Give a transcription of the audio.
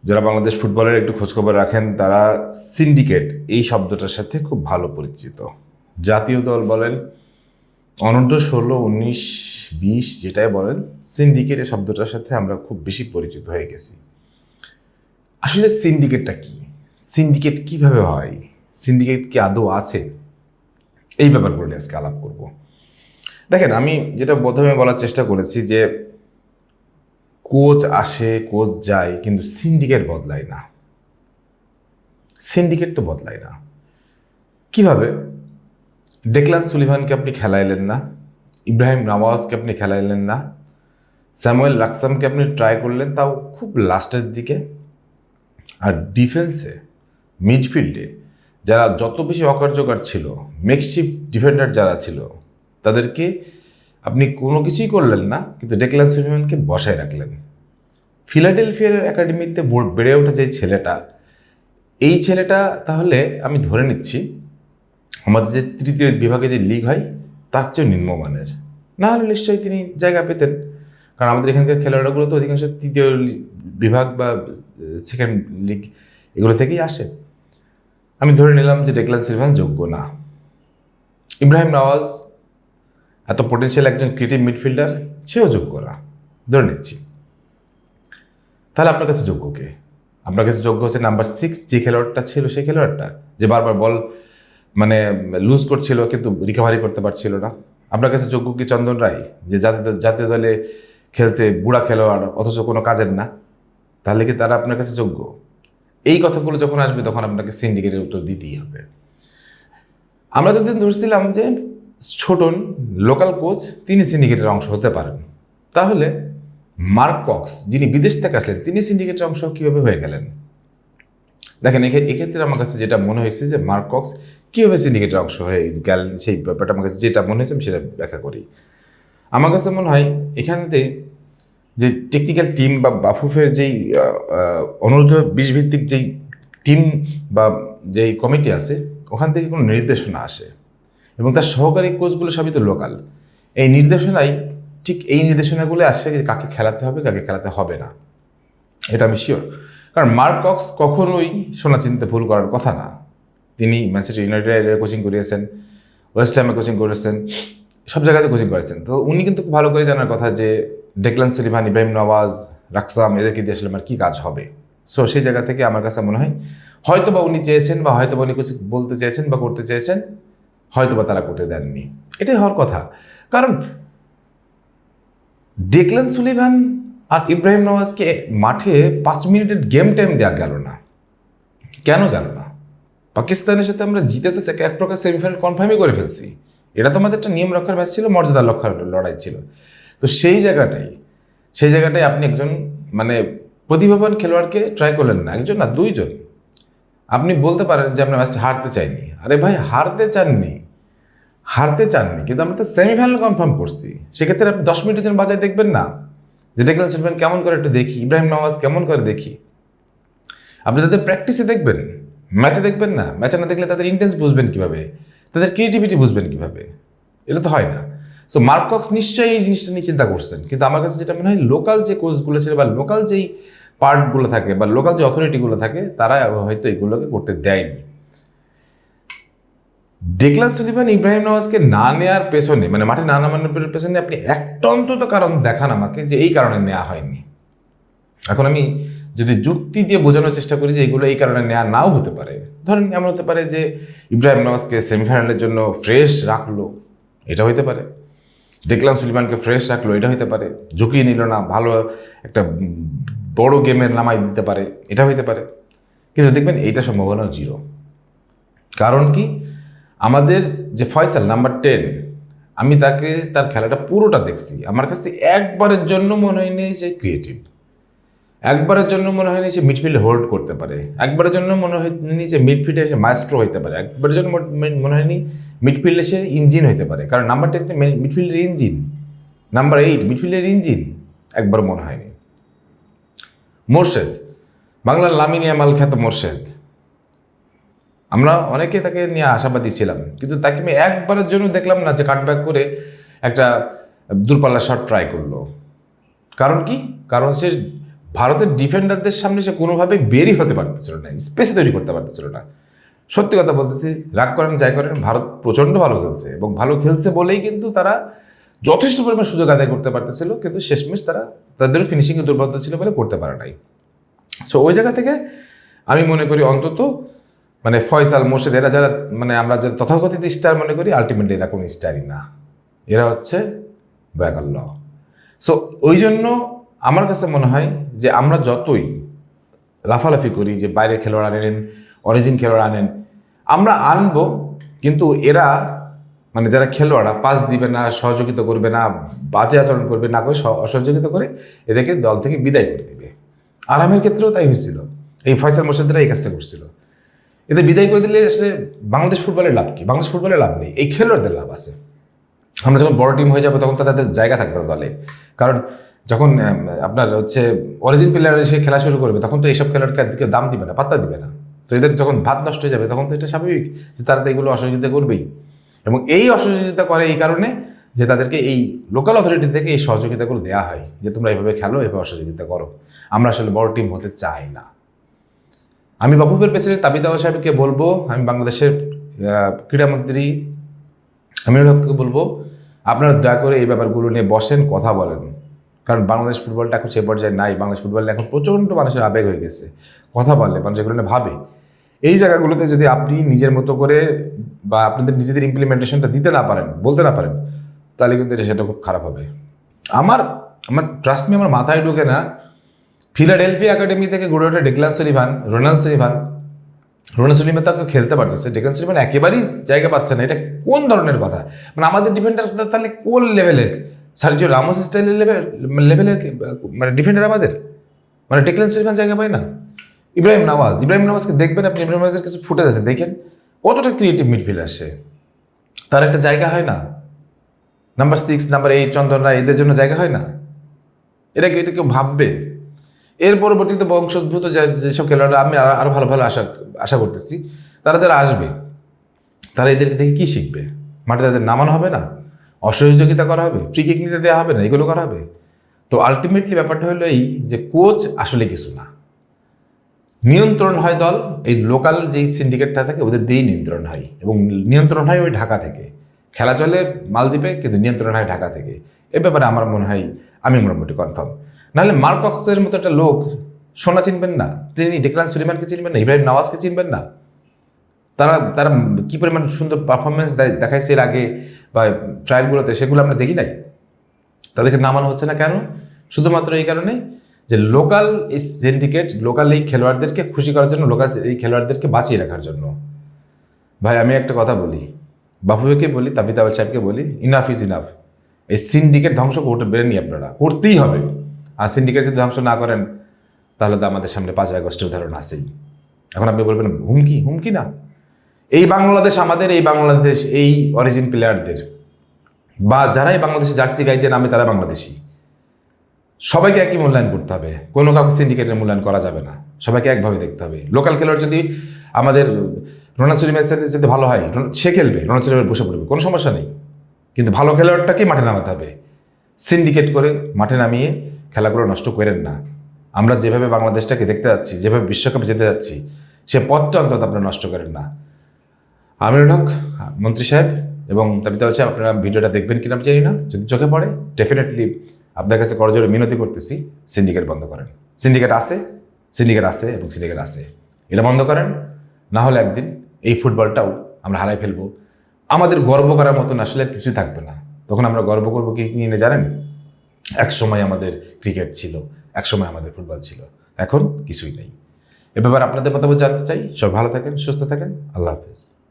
যারা বাংলাদেশ ফুটবলের একটু খোঁজখবর রাখেন তারা সিন্ডিকেট এই শব্দটার সাথে খুব ভালো পরিচিত। জাতীয় দল বলেন, অনূর্ধ্ব 16, 19, 20 যেটাই বলেন, সিন্ডিকেট এই শব্দটার সাথে আমরা খুব বেশি পরিচিত হয়ে গেছি। আসলে সিন্ডিকেটটা কি? সিন্ডিকেট কিভাবে হয়? সিন্ডিকেট কি আদৌ আছে? এই ব্যাপারগুলো নিয়ে আজকে আলাপ করব। দেখেন, আমি যেটা প্রথমে বলার চেষ্টা করেছি যে কোচ আসে, কোচ যায়, কিন্তু সিন্ডিকেট বদলায় না। সিন্ডিকেট তো বদলায় না। কিভাবে? ডেকলান সুলিভানকে আপনি খেলাইলেন না, ইব্রাহিম নওয়াজকে আপনি খেলাইলেন না, স্যামুয়েল লাকসামকে আপনি ট্রাই করলেন, তাও খুব লাস্টের দিকে। আর ডিফেন্সে, মিডফিল্ডে যারা যত বেশি অকার্যকর ছিল, মেকশিফট ডিফেন্ডার যারা ছিল, তাদেরকে আপনি কোনো কিছুই করলেন না, কিন্তু ডেকলান সুলিভানকে বসায় রাখলেন। ফিলাডেলফিয়ার একাডেমিতে বেড়ে ওঠা যে ছেলেটা, এই ছেলেটা তাহলে আমি ধরে নিচ্ছি আমাদের যে তৃতীয় বিভাগে যে লিগ হয় তার চেয়ে নিম্নমানের, না হলে নিশ্চয়ই তিনি জায়গা পেতেন। কারণ আমাদের এখানকার খেলোয়াড়গুলো তো অধিকাংশ তৃতীয় বিভাগ বা সেকেন্ড লিগ এগুলো থেকেই আসে। আমি ধরে নিলাম যে ডেকলান সিলভান যোগ্য না। ইব্রাহিম নওয়াজ এত পোটেনশিয়াল একজন ক্রিয়েটিভ মিডফিল্ডার, সেও যোগ্য না, ধরে নিচ্ছি। তাহলে আপনার কাছে যোগ্য কে? আপনার কাছে যোগ্য হচ্ছে নাম্বার 6 যে খেলোয়াড়টা ছিল, সেই খেলোয়াড়টা যে বারবার বল মানে লুজ করছিল কিন্তু রিকভারি করতে পারছিল না। আপনার কাছে যোগ্য কি চন্দন রায়, যে জাতীয় দলে খেলছে, বুড়া খেলোয়াড়, অথচ কোনো কাজের না? তাহলে কি তারা আপনার কাছে যোগ্য? এই কথাগুলো যখন আসবে তখন আপনাকে সিন্ডিকেটের উত্তর দিতেই হবে। আমরা যদি ধরছিলাম যে ছোটন লোকাল কোচ, তিনি সিন্ডিকেটের অংশ হতে পারেন, তাহলে মার্ক কক্স যিনি বিদেশ থেকে আসলেন, তিনি সিন্ডিকেটের অংশ কীভাবে হয়ে গেলেন? দেখেন, এক্ষেত্রে আমার কাছে যেটা মনে হয়েছে যে মার্ক কক্স কীভাবে সিন্ডিকেটের অংশ হয়ে গেলেন, সেই ব্যাপারটা আমার কাছে যেটা মনে হয়েছে আমি সেটা ব্যাখ্যা করি। আমার কাছে মনে হয় এখানেতে যে টেকনিক্যাল টিম বা বাফুফের যেই অনূর্ধ্ব 20 ভিত্তিক যেই টিম বা যেই কমিটি আছে, ওখান থেকে কোনো নির্দেশনা আসে এবং তার সহকারী কোচগুলো সবই তো লোকাল। এই নির্দেশনাই ঠিক এই নির্দেশনাগুলো আসে যে কাকে খেলাতে হবে, কাকে খেলাতে হবে না, এটা আমি শিওর। কারণ মার্ক কক্স কখনোই সোনা চিনতে ভুল করার কথা না। তিনি ম্যানচেস্টার ইউনাইটেডে কোচিং করিয়েছেন, ওয়েস্ট হ্যামে কোচিং করেছেন, সব জায়গাতে কোচিং করেছেন। তো উনি কিন্তু খুব ভালো করে জানার কথা যে ডেকলান সুলিভান, ইব্রাহিম নওয়াজ, রাকসাম এদেরকে দিয়ে আসলে আমার কী কাজ হবে। সো সেই জায়গা থেকে আমার কাছে মনে হয় হয়তো বা উনি চেয়েছেন, বা হয়তো বা উনি কিছু বলতে চেয়েছেন বা করতে চেয়েছেন, হয়তো বা তারা করতে দেননি। এটাই হওয়ার কথা। কারণ ডেকলান সুলিভান আর ইব্রাহিম নওয়াজকে মাঠে 5 মিনিটের গেম টাইম দেওয়া গেল না। কেন গেল না? পাকিস্তানের সাথে আমরা জিতে তো এক প্রকার সেমিফাইনাল কনফার্মই করে ফেলছি। এটা তো আমাদের একটা নিয়ম রক্ষার ম্যাচ ছিল, মর্যাদার রক্ষার লড়াই ছিল। তো সেই জায়গাটাই আপনি একজন মানে প্রতিভাবান খেলোয়াড়কে ট্রাই করলেন না, একজন না, দুইজন। আপনি বলতে পারেন যে আমরা ম্যাচটা হারতে চাইনি। আরে ভাই, হারতে চাননি, কিন্তু আমরা তো সেমিফাইনাল কনফার্ম করছি। সেক্ষেত্রে আপনি 10 মিনিটের জন্য বাজায় দেখবেন না যে ডেকলান সুলিভান কেমন করে একটু দেখি, ইব্রাহিম নওয়াজ কেমন করে দেখি। আপনি তাদের প্র্যাকটিসে দেখবেন, ম্যাচে দেখবেন না। ম্যাচে না দেখলে তাদের ইন্টেন্স বুঝবেন কীভাবে, তাদের ক্রিয়েটিভিটি বুঝবেন কীভাবে? এটা তো হয় না। সো মার্ক কক্স নিশ্চয়ই এই জিনিসটা নিয়ে চিন্তা করছেন, কিন্তু আমার কাছে যেটা মনে হয় লোকাল যে কোচগুলো ছিল বা লোকাল যেই পার্টগুলো থাকে বা লোকাল যে অথরিটিগুলো থাকে, তারা হয়তো এগুলোকে করতে দেয়নি। ডেকলান সুলিভান, ইব্রাহিম নওয়াজকে না নেওয়ার পেছনে, মানে মাঠে না নামানোর পেছনে আপনি একটা অন্তত কারণ দেখান আমাকে যে এই কারণে নেওয়া হয়নি। এখন আমি যদি যুক্তি দিয়ে বোঝানোর চেষ্টা করি যে এগুলো এই কারণে নেওয়া নাও হতে পারে, ধরেন এমন হতে পারে যে ইব্রাহিম নওয়াজকে সেমিফাইনালের জন্য ফ্রেশ রাখলো, এটা হইতে পারে। ডেকলান সুলিভানকে ফ্রেশ রাখলো, এটা হইতে পারে। ঝুঁকি নিল না, ভালো একটা বড় গেমের নামাই দিতে পারে, এটা হইতে পারে। কিন্তু দেখবেন এইটা সম্ভাবনা 0। কারণ কি? আমাদের যে ফয়সাল নাম্বার 10, আমি তার খেলাটা পুরোটা দেখছি। আমার কাছে একবারের জন্য মনে হয়নি যে ক্রিয়েটিভ, একবারের জন্য মনে হয়নি যে মিডফিল্ডে হোল্ড করতে পারে, একবারের জন্য মনে হয়নি যে মিডফিল্ডে সে মাস্ট্রো হইতে পারে, একবারের জন্য মনে হয়নি মিডফিল্ডে সে ইঞ্জিন হইতে পারে। কারণ নাম্বার 10 মিডফিল্ডের ইঞ্জিন, নাম্বার 8 মিডফিল্ডের ইঞ্জিন, একবার মনে হয়নি। মোর্শেদ, বাংলার লামিন ইয়ামাল খ্যাত মোর্শেদ, আমরা অনেকে তাকে নিয়ে আশাবাদী ছিলাম, কিন্তু তাকে আমি একবারের জন্য দেখলাম না যে কাটব্যাক করে একটা দূরপাল্লা শট ট্রাই করলো। কারণ কি? কারণ সে ভারতের ডিফেন্ডারদের সামনে সে কোনোভাবে বেরই হতে পারতেছিল না, স্পেস তৈরি করতে পারতেছিল না। সত্যি কথা বলতেছি, রাগ করেন যাই করেন, ভারত প্রচণ্ড ভালো খেলছে এবং ভালো খেলছে বলেই কিন্তু তারা যথেষ্ট পরিমাণ সুযোগ আদায় করতে পারতেছিল, কিন্তু শেষমেশ তারা তাদের ফিনিশিংয়ে দুর্বলতা ছিল বলে করতে পারে নাই। সো ওই জায়গা থেকে আমি মনে করি অন্তত মানে ফয়সাল, মোর্শেদ, এরা যারা মানে আমরা যারা তথাকথিত স্টার মনে করি, আলটিমেটলি এরা কোনো স্টারই না, এরা হচ্ছে ব্যাগাল ল। সো ওই জন্য আমার কাছে মনে হয় যে আমরা যতই লাফালাফি করি যে বাইরে খেলোয়াড় আনেন, অরিজিন খেলোয়াড় আনেন, আমরা আনবো, কিন্তু এরা মানে যারা খেলোয়াড়রা পাস দিবে না, সহযোগিতা করবে না, বাজে আচরণ করবে না, করে অসহযোগিতা করে এদেরকে দল থেকে বিদায় করে দিবে। আরামের ক্ষেত্রেও তাই হয়েছিল, এই ফয়সাল মোর্শেদরা এই কাজটা করছিল। এদের বিদায় করে দিলে আসলে বাংলাদেশ ফুটবলের লাভ কি? বাংলাদেশ ফুটবলের লাভ নেই, এই খেলোয়াড়দের লাভ আছে। আমরা যখন বড় টিম হয়ে যাবো তখন তাদের জায়গা থাকবে না দলে, কারণ যখন আপনার হচ্ছে অরিজিন প্লেয়ার এসে খেলা শুরু করবে তখন তো এইসব খেলোয়াড়কে কেউ দাম দিবে না, পাত্তা দিবে না। তো এদের যখন ভাত নষ্ট হয়ে যাবে তখন তো এটা স্বাভাবিক যে তারা তো এগুলো অসহযোগিতা করবেই। এবং এই অসহযোগিতা করে এই কারণে যে তাদেরকে এই লোকাল অথরিটি থেকে এই সহযোগিতাগুলো দেওয়া হয় যে তোমরা এইভাবে খেলো, এভাবে অসহযোগিতা করো। আমরা আসলে বড় টিম হতে চাই না। আমি বাফুফের প্রেসিডেন্ট তাবিদ আওয়াল সাহেবকে বলবো, আমি বাংলাদেশের ক্রীড়ামন্ত্রী আমিনুল হককে বলবো, আপনারা দয়া করে এই ব্যাপারগুলো নিয়ে বসেন, কথা বলেন। কারণ বাংলাদেশ ফুটবলটা এখন সে পর্যায়ে নাই, বাংলাদেশ ফুটবল এখন প্রচণ্ড মানুষের আবেগ হয়ে গেছে। কথা বললে মানুষ এগুলো নিয়ে ভাবে। এই জায়গাগুলোতে যদি আপনি নিজের মতো করে বা আপনাদের নিজেদের ইমপ্লিমেন্টেশনটা দিতে না পারেন, বলতে না পারেন, তাহলে কিন্তু সেটা খুব খারাপ হবে। আমার আমার ট্রাস্ট মি, আমার মাথায় ঢোকে না ফিলাডেলফিয়া একাডেমি থেকে গড়ে ওঠা ডেকলান সুলিভান, রোনাল্ড সুলিভান তাকে খেলতে পারতেছে, ডেকলান সুলিভান একেবারেই জায়গা পাচ্ছে না। এটা কোন ধরনের কথা? মানে আমাদের ডিফেন্ডারটা তাহলে কোন লেভেলের? সার্জিও রামোস স্টাইলের লেভেলের মানে ডিফেন্ডার আমাদের, মানে ডেকলান সুলিভান জায়গা পায় না। ইব্রাহিম নওয়াজকে দেখবেন আপনি, ইব্রাহিম নওয়াজের কিছু ফুটেজ আছে, দেখেন কতটা ক্রিয়েটিভ মিডফিল্ডার সে, তার একটা জায়গা হয় না? নাম্বার 6, নাম্বার 8 চন্দন রায়, এদের জন্য জায়গা হয় না? এটা কেউ ভাববে? এর পরবর্তীতে বংশোদ্ভূত যেসব খেলোয়াড়রা আমি আরো ভালো ভালো আশা করতেছি, তারা যারা আসবে তারা এদেরকে দেখে কি শিখবে? মাঠে তাদের নামানো হবে না, অসহযোগিতা করা হবে, ফ্রি কিক নিতে দেওয়া হবে না, এগুলো করা হবে। তো আলটিমেটলি ব্যাপারটা হলো এই যে কোচ আসলে কিছু না, নিয়ন্ত্রণ হয় দল, এই লোকাল যেই সিন্ডিকেটটা থাকে ওদের দিয়েই নিয়ন্ত্রণ হয়, এবং নিয়ন্ত্রণ হয় ওই ঢাকা থেকে। খেলা চলে মালদ্বীপে, কিন্তু নিয়ন্ত্রণ হয় ঢাকা থেকে। এ ব্যাপারে আমার মনে হয় আমি মোটামুটি কনফার্ম। নাহলে মার্ক অক্সের মতো একটা লোক সোনা চিনবেন না, তিনি ডেকলান সুলিমানকে চিনবেন না, ইব্রাহিম নওয়াজকে চিনবেন না। তারা তারা কী পরিমাণ সুন্দর পারফরমেন্স দেখাইছে এর আগে বা ট্রায়ালগুলোতে, সেগুলো আমরা দেখি নাই। তাদেরকে নামানো হচ্ছে না কেন? শুধুমাত্র এই কারণে যে লোকাল এই সিন্ডিকেট, লোকাল এই খেলোয়াড়দেরকে খুশি করার জন্য, লোকাল এই খেলোয়াড়দেরকে বাঁচিয়ে রাখার জন্য। ভাই আমি একটা কথা বলি, বাফুকে বলি, তাবিদ আওয়াল সাহেবকে বলি, ইনাফ ইজ ইনাফ। এই সিন্ডিকেট ধ্বংস করতে বেরেনি, আপনারা করতেই হবে। আর সিন্ডিকেট যদি ধ্বংস না করেন তাহলে তো আমাদের সামনে 5 আগস্টের উদাহরণ আছেই। এখন আপনি বলবেন হুমকি না। এই বাংলাদেশ আমাদের, এই বাংলাদেশ এই অরিজিন প্লেয়ারদের বা যারাই বাংলাদেশে জার্সি গাইতে নামে তারা বাংলাদেশি, সবাইকে একই মূল্যায়ন করতে হবে। কোনো কাউকে সিন্ডিকেটের মূল্যায়ন করা যাবে না, সবাইকে একভাবে দেখতে হবে। লোকাল খেলোয়াড় যদি আমাদের রোনাল্ড সুলিমান যদি ভালো হয়, সে খেলবে, রোনাল্ড সুলিমান বসে পড়বে, কোনো সমস্যা নেই। কিন্তু ভালো খেলোয়াড়টাকেই মাঠে নামাতে হবে। সিন্ডিকেট করে মাঠে নামিয়ে খেলাগুলো নষ্ট করেন না। আমরা যেভাবে বাংলাদেশটাকে দেখতে যাচ্ছি, যেভাবে বিশ্বকাপে যেতে যাচ্ছি, সে পথটা অন্তত আপনারা নষ্ট করেন না। আমিনুল হক মন্ত্রী সাহেব এবং তাবিদ আওয়াল সাহেব, আপনারা ভিডিওটা দেখবেন কিনা আমি জানি না, যদি চোখে পড়ে ডেফিনেটলি আপনার কাছে করজোড়ে মিনতি করতেছি, সিন্ডিকেট বন্ধ করেন। সিন্ডিকেট আছে এবং সিন্ডিকেট আছে, এটা বন্ধ করেন। না হলে একদিন এই ফুটবলটাও আমরা হারাই ফেলবো। আমাদের গর্ব করার মতন আসলে কিছুই থাকবে না। তখন আমরা গর্ব করবো কি নিয়ে জানেন? এক সময় আমাদের ক্রিকেট ছিল, এক সময় আমাদের ফুটবল ছিল, এখন কিছুই নেই। এ ব্যাপারে আপনাদের মতামত জানতে চাই। সব ভালো থাকেন, সুস্থ থাকেন, আল্লাহ হাফেজ।